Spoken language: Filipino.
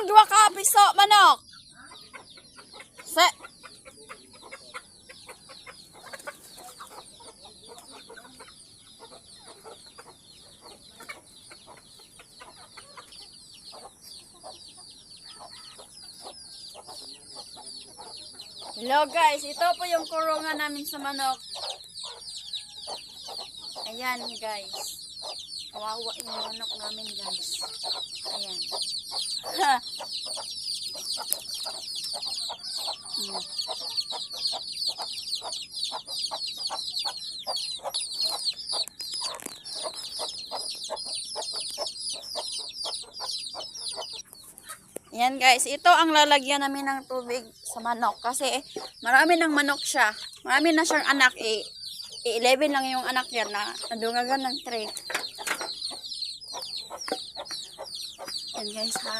ang 2 ka piso manok. Se. Hello guys, ito po yung kurungan namin sa manok. Ayan guys. Kawawa yung manok namin guys. Ayan. Ayan guys, ito ang lalagyan namin ng tubig sa manok. Kasi marami ng manok siya. Marami na siyang anak. 11 lang yung anak yan na nadungagan ng tray. Ayan guys ha.